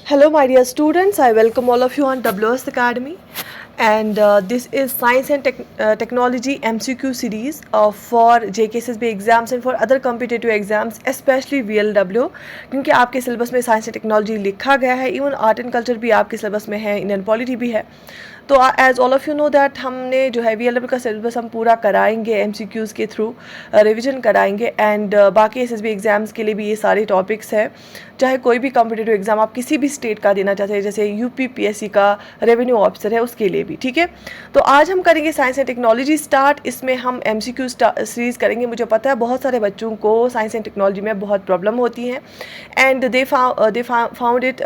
Hello, my dear students. I welcome all of you on WS Academy. And this is Science and Technology MCQ series for JKSSB exams and for other competitive exams, especially VLW. क्योंकि आपके syllabus में science and technology लिखा गया है, even art and culture भी आपके syllabus में है, इंडियन पॉलिटी भी है. तो as all of you know that हमने जो है VLW का सिलेबस हम पूरा कराएंगे MCQs के थ्रू, रिवीजन कराएंगे. एंड बाकी SSB एग्ज़ाम्स के लिए भी ये सारे टॉपिक्स हैं. चाहे कोई भी कॉम्पिटिटिव एग्ज़ाम आप किसी भी स्टेट का देना चाहते हैं, जैसे UPPSC का रेवेन्यू ऑफिसर है उसके लिए भी, ठीक है. तो आज हम करेंगे साइंस एंड टेक्नोलॉजी स्टार्ट. इसमें हम MCQ सीरीज़ करेंगे. मुझे पता है बहुत सारे बच्चों को साइंस एंड टेक्नोलॉजी में बहुत प्रॉब्लम होती हैं and they found it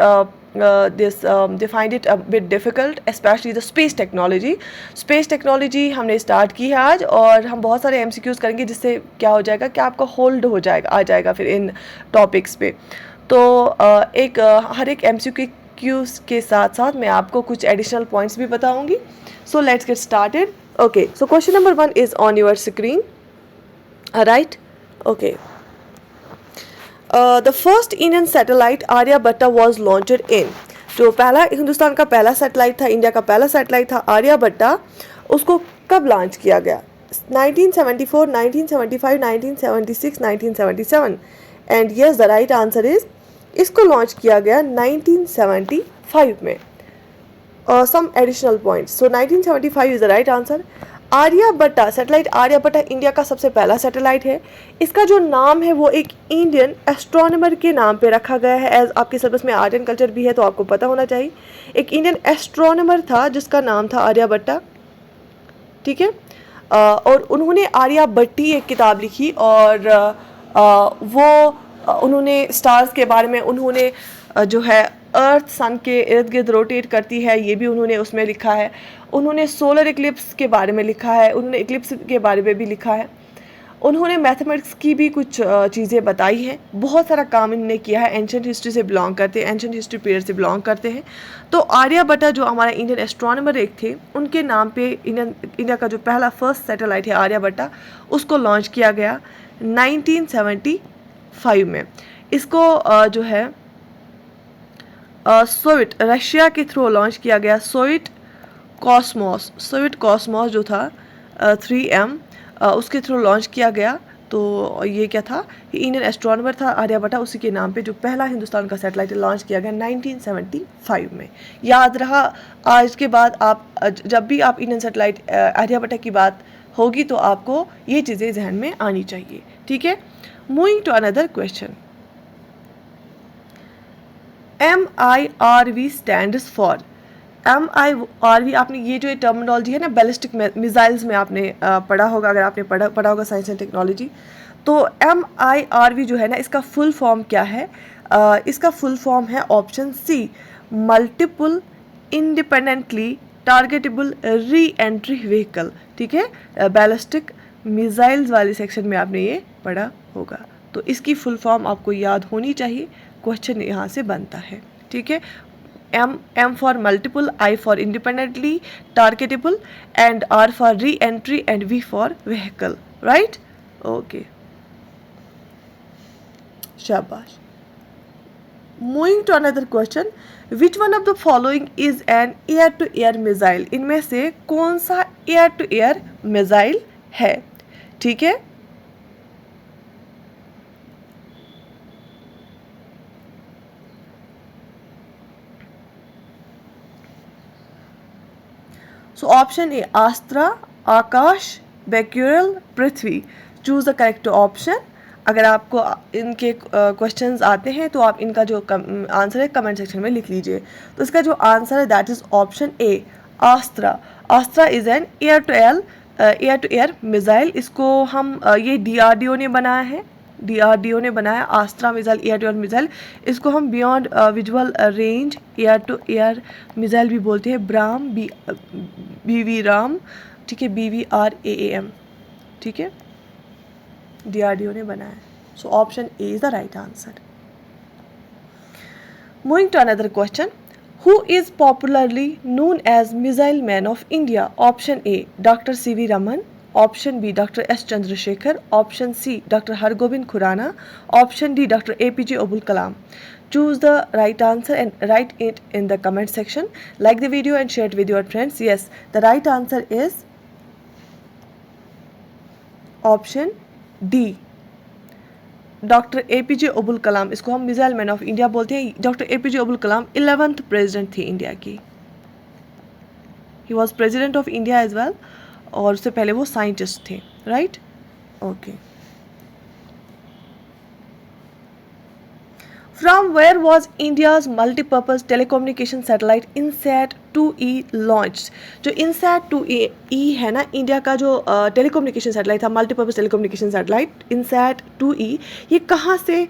they find it a bit difficult, especially the space technology. Space technology हमने स्टार्ट की है आज, और हम बहुत सारे MCQs करेंगे जिससे क्या हो जाएगा कि आपका होल्ड हो जाएगा, आ जाएगा फिर इन टॉपिक्स पे. तो हर एक MCQs के साथ साथ मैं आपको कुछ एडिशनल पॉइंट्स भी बताऊंगी. So let's get started. Okay, so question number 1 is on your screen. Right, okay. The first Indian satellite Aryabhata was launched in. जो पहला हिंदुस्तान का पहला सैटेलाइट था, इंडिया का पहला सैटेलाइट था आर्यभट्टा, उसको कब लॉन्च किया गया? 1974, 1975, 1976, 1977. And yes, the right answer is, इसको लॉन्च किया गया 1975 में. Some additional points. So 1975 is the right answer. Aryabhata satellite, Aryabhata India का सबसे पहला सैटेलाइट है. इसका जो नाम है वो एक इंडियन एस्ट्रोनॉमर के नाम पे रखा गया है. एज आपके सिलेबस में आर्ट एंड कल्चर भी है तो आपको पता होना चाहिए. एक इंडियन एस्ट्रोनॉमर था जिसका नाम था आर्यभट्टा, ठीक है. और उन्होंने आर्यभट्टी एक किताब लिखी और वो उन्होंने स्टार्स के बारे में, उन्होंने जो है अर्थ सन के इर्द गिर्द रोटेट करती है, ये भी उन्होंने उसमें लिखा है. उन्होंने सोलर इक्लिप्स के बारे में लिखा है, उन्होंने इक्लिप्स के बारे में भी लिखा है. उन्होंने मैथमेटिक्स की भी कुछ चीज़ें बताई हैं. बहुत सारा काम इन्होंने किया है. एंशंट हिस्ट्री से बिलोंग करते हैं, एंशंट हिस्ट्री पीरियड से बिलोंग करते हैं. तो आर्यभट्टा जो हमारा इंडियन एस्ट्रोनॉमर एक थे, उनके नाम पे इंडिया का जो पहला फर्स्ट सैटेलाइट है आर्यभट्टा, उसको लॉन्च किया गया 1975 में. इसको जो है सोवियत रशिया के थ्रू लॉन्च किया गया. सोवियत कॉस्मोस जो था 3M, उसके थ्रू लॉन्च किया गया. तो ये क्या था, ये इंडियन एस्ट्रोनॉमर था आर्यभट्टा, उसी के नाम पे जो पहला हिंदुस्तान का सैटेलाइट लॉन्च किया गया 1975 में. याद रहा, आज के बाद आप जब भी आप इंडियन सैटेलाइट आर्यभट्टा की बात होगी तो आपको ये चीज़ें जहन में आनी चाहिए, ठीक है. Moving to another question. MIRV stands for. MIRV, आपने ये जो टर्मिनोलॉजी है ना, बैलिस्टिक मिसाइल्स में आपने पढ़ा होगा, अगर आपने पढ़ा होगा साइंस एंड टेक्नोलॉजी. तो MIRV जो है ना, इसका फुल फॉर्म क्या है? इसका फुल फॉर्म है option C, multiple independently targetable re entry vehicle, ठीक है. बैलिस्टिक मिसाइल्स वाले सेक्शन में आपने ये पढ़ा होगा. तो इसकी फुल फॉर्म आपको याद होनी चाहिए. क्वेश्चन यहाँ से बनता है, ठीक है. M for multiple, I for independently targetable, and R for re entry, and V for vehicle. Right, okay, शाबाश. Moving to another question. Which one of the following is an air to air missile. इनमें से कौन सा air to air missile है, ठीक है. So option A, Astra, Akash, बेक्यूरल, Prithvi. Choose the correct option. अगर आपको इनके क्वेश्चंस आते हैं तो आप इनका जो आंसर है कमेंट सेक्शन में लिख लीजिए. तो इसका जो आंसर है that is option A, Astra. Astra is an air to air missile. इसको हम ये DRDO ने बनाया है, DRDO ने बनाया Astra missile, air to air missile. इसको हम beyond visual range air to air missile भी बोलते हैं. ब्राम, BV राम, ठीक है, BVRAAM, ठीक है, DRDO ने बनाया. So option A is the right answer. Moving to another question. Who is popularly known as missile man of India. Option A, doctor CV Raman. Option B doctor S Chandrasekhar, option C doctor Hargobind Khorana, option D doctor APJ Abdul Kalam. Choose the right answer and write it in the comment section. Like the video and share it with your friends. Yes, the right answer is option D. Doctor APJ Abdul Kalam, इसको हम missile man of India बोलते हैं. Doctor APJ Abdul Kalam 11th president थे India की. He was president of India as well, और उससे पहले वो साइंटिस्ट थे. Right, okay. From where was India's multi-purpose telecommunication satellite INSAT-2E launched? जो INSAT-2E है ना, इंडिया का जो टेलीकम्युनिकेशन सैटेलाइट था, मल्टीपर्पज़ टेलीकम्युनिकेशन सैटेलाइट INSAT-2E, ये कहाँ से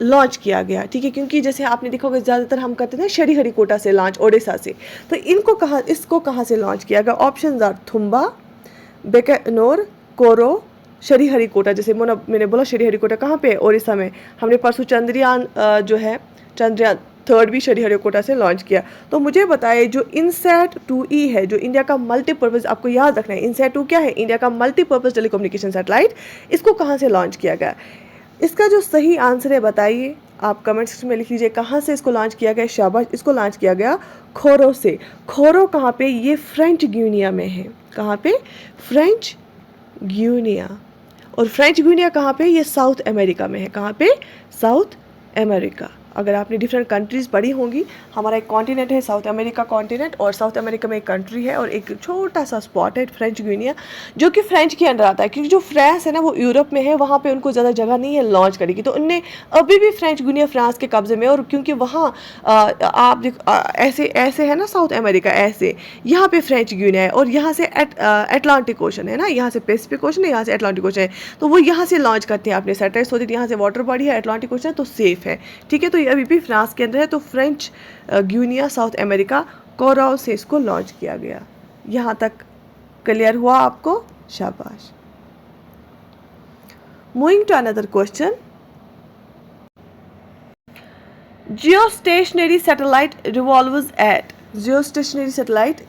लॉन्च किया गया? ठीक है, क्योंकि जैसे आपने देखा होगा ज़्यादातर हम करते थे श्रीहरिकोटा से लॉन्च, ओडिशा से. तो इसको कहाँ से लॉन्च किया गया? ऑप्शन आर थुम्बा, बीकानेर, कोरो, श्रीहरिकोटा. जैसे मैंने बोला श्रीहरिकोटा कहाँ पे? ओडिशा में. हमने परसों चंद्रयान जो है, चंद्रयान 3 भी श्रीहरिकोटा से लॉन्च किया. तो मुझे बताइए जो INSAT-2E है, जो इंडिया का मल्टीपर्पज़, आपको याद रखना है INSAT-2 क्या है? इंडिया का मल्टीपर्पज़ टेलीकम्युनिकेशन सैटेलाइट. इसको कहाँ से लॉन्च किया गया? इसका जो सही आंसर है बताइए, आप कमेंट सेक्शन में लिख लीजिए. कहाँ से इसको लॉन्च किया गया? शाबाश, इसको लॉन्च किया गया खोरो से. खोरो कहाँ पे? ये फ्रेंच ग्यूनिया में है. कहाँ पे? French Guinea. और फ्रेंच ग्यूनिया कहाँ पे? ये साउथ अमेरिका में है. कहाँ पे? South America. अगर आपने डिफरेंट कंट्रीज़ पढ़ी होंगी, हमारा एक कॉन्टिनेंट है साउथ अमेरिका कॉन्टिनेंट, और साउथ अमेरिका में एक कंट्री है और एक छोटा सा स्पॉट है फ्रेंच ग्यूनिया, जो कि फ्रेंच के अंडर आता है. क्योंकि जो फ्रांस है ना, वो यूरोप में है, वहाँ पे उनको ज़्यादा जगह नहीं है लॉन्च करेगी. तो उनने अभी भी फ्रेंच ग्यूनिया फ्रांस के कब्जे में, और क्योंकि वहाँ आप ऐसे है ना साउथ अमेरिका, ऐसे यहाँ पे फ्रेंच ग्यूनिया है, और यहाँ से अटलांटिक ओशन है ना, यहाँ से पैसिफिक ओशन है, यहाँ से अटलांटिक ओशन है. तो वो यहाँ से लॉन्च करते हैं अपने सैटेलाइट, सोचते यहाँ से वाटर बॉडी है, अटलांटिक ओशन है, तो सेफ है. ठीक है, तो ये अभी भी फ्रांस के अंदर है. तो फ्रेंच ग्यूनिया साउथ अमेरिका कोराओ से इसको लॉन्च किया गया. यहाँ तक क्लियर हुआ आपको? शाबाश. Moving to another question. Geostationary satellite revolves at. Geostationary satellite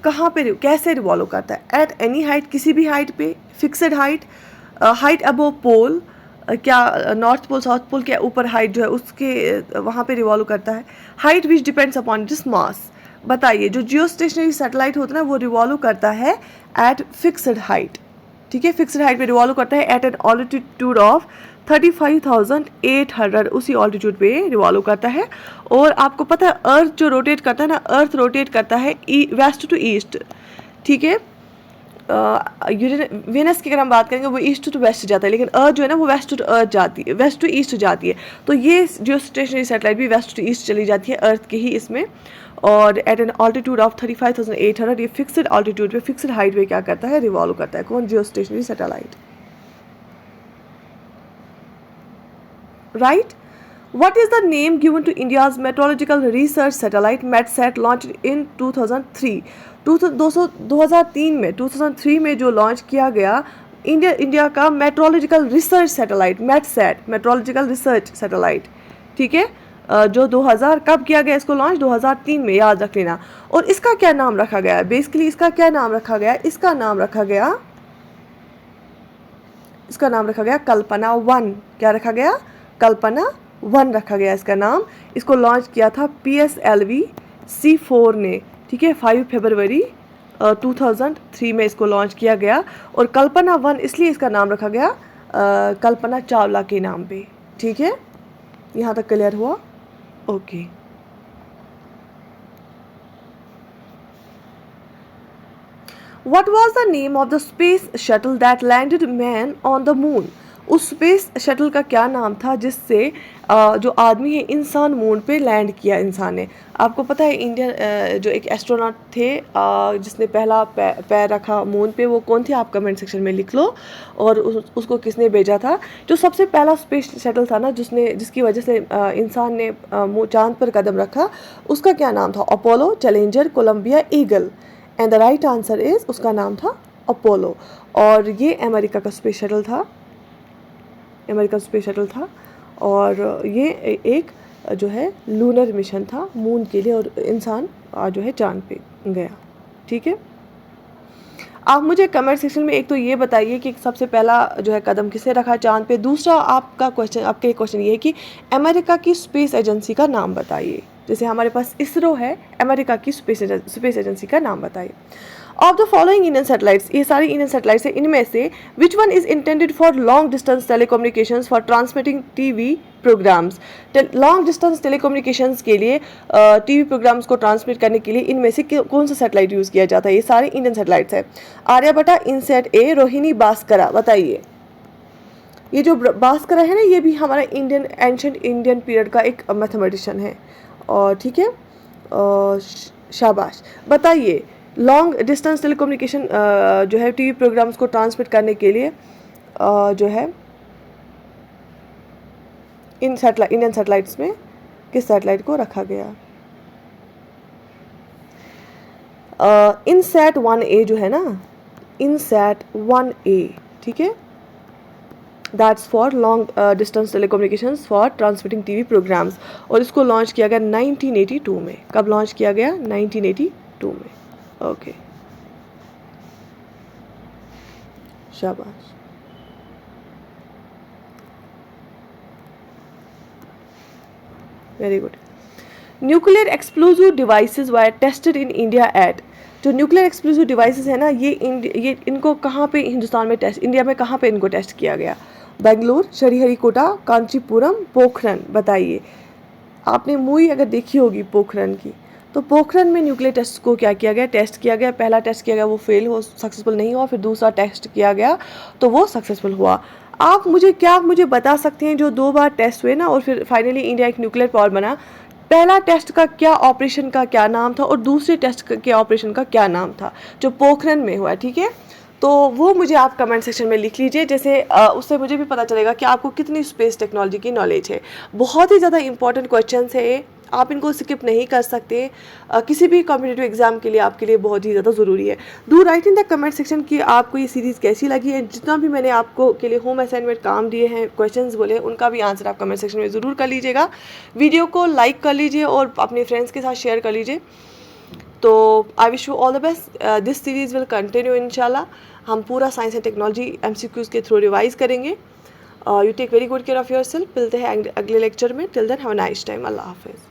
कहाँ पे, कैसे रिवॉल्व करता है? एट एनी हाइट, किसी भी हाइट पे, फिक्सड हाइट, हाइट अबव पोल, क्या नॉर्थ पोल साउथ पोल के ऊपर हाइट जो है उसके वहाँ पे रिवॉल्व करता है. Height which depends upon its mass. बताइए, जो जियो स्टेशनरी सैटेलाइट होता है ना, वो रिवॉल्व करता है एट फिक्सड हाइट. ठीक है, फिक्सड हाइट पे रिवॉल्व करता है एट एन ऑल्टीट्यूड ऑफ 35,800. उसी ऑल्टीट्यूड पे रिवॉल्व करता है. और आपको पता है अर्थ जो रोटेट करता है ना, अर्थ रोटेट करता है वेस्ट टू ईस्ट. ठीक है, वेनस की अगर हम बात करेंगे वो ईस्ट टू वेस्ट जाता है, लेकिन अर्थ जो है ना वो वेस्ट टू अर्थ जाती है, वेस्ट टू ईस्ट जाती है. तो ये जो स्टेशनरी सैटेलाइट भी वेस्ट टू ईस्ट चली जाती है अर्थ के ही इसमें, और एट एन ऑल्टीट्यूड ऑफ 35,800. ये फिक्सड ऑल्टीट्यूड पे, फिक्सड हाइट पे क्या करता है? रिवॉल्व करता है. कौन? जियो stationery satellite. Right. What is the name given to India's meteorological research satellite METSAT launched in 2003? 2003 में जो लॉन्च किया गया इंडिया का meteorological research satellite METSAT, meteorological research satellite. ठीक है, जो 2000 कब किया गया इसको लॉन्च? 2003 में, याद रख लेना. और इसका क्या नाम रखा गया? बेसिकली इसका क्या नाम रखा गया? इसका नाम रखा गया कल्पना 1. क्या रखा गया? कल्पना 1 रखा गया इसका नाम. इसको लॉन्च किया था PSLV C4 ने. ठीक है, 5 फरवरी 2003 में इसको लॉन्च किया गया. और कल्पना 1 इसलिए इसका नाम रखा गया कल्पना चावला के नाम पे. ठीक है, यहाँ तक क्लियर हुआ? Okay. What was the name of the space shuttle that landed man on the moon? उस स्पेस शटल का क्या नाम था जिससे जो आदमी है इंसान मून पे लैंड किया इंसान ने? आपको पता है इंडियन जो एक एस्ट्रोनॉट थे जिसने पहला पैर रखा मून पे, वो कौन थे? आप कमेंट सेक्शन में लिख लो. और उसको किसने भेजा था? जो सबसे पहला स्पेस शटल था ना, जिसकी वजह से इंसान ने चांद पर कदम रखा, उसका क्या नाम था? Apollo, Challenger, Columbia, Eagle. And the right answer is, उसका नाम था अपोलो. और ये अमेरिका का स्पेस शटल था, अमेरिकन स्पेस शटल था. और ये एक जो है लूनर मिशन था मून के लिए, और इंसान जो है चांद पे गया. ठीक है, आप मुझे कमेंट सेक्शन में एक तो ये बताइए कि सबसे पहला जो है कदम किसने रखा चांद पे। दूसरा आपका क्वेश्चन, आपके क्वेश्चन ये है कि अमेरिका की स्पेस एजेंसी का नाम बताइए। जैसे हमारे पास इसरो है, अमेरिका की स्पेस एजेंसी का नाम बताइए। Of the following Indian satellites, ये सारी इंडियन सैटेलाइट्स है, इनमें से which one is intended for long distance telecommunications for transmitting TV programmes. Long distance telecommunications के लिए टीवी प्रोग्राम्स को ट्रांसमिट करने के लिए इनमें से कौन सा सैटेलाइट यूज़ किया जाता है। ये सारे इंडियन सैटेलाइट्स है। आर्यभट्टा, इनसैट ए, रोहिणी, भास्करा। बताइए। ये जो भास्करा है ना, ये भी हमारा इंडियन एंशंट इंडियन पीरियड का एक मैथमेटिशियन है। और ठीक है, शाबाश। बताइए, लॉन्ग डिस्टेंस टेलीकम्युनिकेशन जो है टीवी प्रोग्राम्स को ट्रांसमिट करने के लिए जो है इंडियन सैटेलाइट्स में किस सैटेलाइट को रखा गया। इनसैट 1A जो है ना, इनसैट 1A, ठीक है, that's for long distance telecommunications for transmitting TV programmes. और इसको लॉन्च किया गया 1982 में। कब लॉन्च किया गया? 1982 में। ओके, शाबाश। Very good. Nuclear explosive devices were tested in India at. जो न्यूक्लियर एक्सप्लोजिव डिवाइसेस है ना, ये इनको कहाँ पे हिंदुस्तान में टेस्ट, इंडिया में कहाँ पे इनको टेस्ट किया गया? बेंगलुरु, श्रीहरिकोटा, कांचीपुरम, पोखरन। बताइए। आपने मूवी अगर देखी होगी पोखरन की, तो पोखरन में न्यूक्लियर टेस्ट को क्या किया गया? टेस्ट किया गया। पहला टेस्ट किया गया, वो सक्सेसफुल नहीं हुआ। फिर दूसरा टेस्ट किया गया तो वो सक्सेसफुल हुआ। आप मुझे बता सकते हैं, जो 2 बार टेस्ट हुए ना और फिर फाइनली इंडिया एक न्यूक्लियर पावर बना, पहला टेस्ट का क्या ऑपरेशन का क्या नाम था और दूसरे टेस्ट के ऑपरेशन का क्या नाम था जो पोखरन में हुआ? ठीक है, तो वो मुझे आप कमेंट सेक्शन में लिख लीजिए। जैसे उससे मुझे भी पता चलेगा कि आपको कितनी स्पेस टेक्नोलॉजी की नॉलेज है। बहुत ही ज़्यादा इंपॉर्टेंट क्वेश्चन है, आप इनको स्किप नहीं कर सकते। किसी भी कॉम्पिटिटिव एग्जाम के लिए आपके लिए बहुत ही ज़्यादा ज़रूरी है। Do right in the comment section कि आपको ये सीरीज़ कैसी लगी है। जितना भी मैंने आपको के लिए होम असाइनमेंट काम दिए हैं, क्वेश्चंस बोले, उनका भी आंसर आप कमेंट सेक्शन में ज़रूर कर लीजिएगा। वीडियो को लाइक कर लीजिए और अपने फ्रेंड्स के साथ शेयर कर लीजिए। तो I wish you all the best. This series will continue इंशाल्लाह। हम पूरा साइंस एंड टेक्नोलॉजी MCQs के थ्रू रिवाइज करेंगे। You take very good care of yourself. मिलते हैं अगले लेक्चर में। Till then have a nice time. अल्लाह हाफिज़।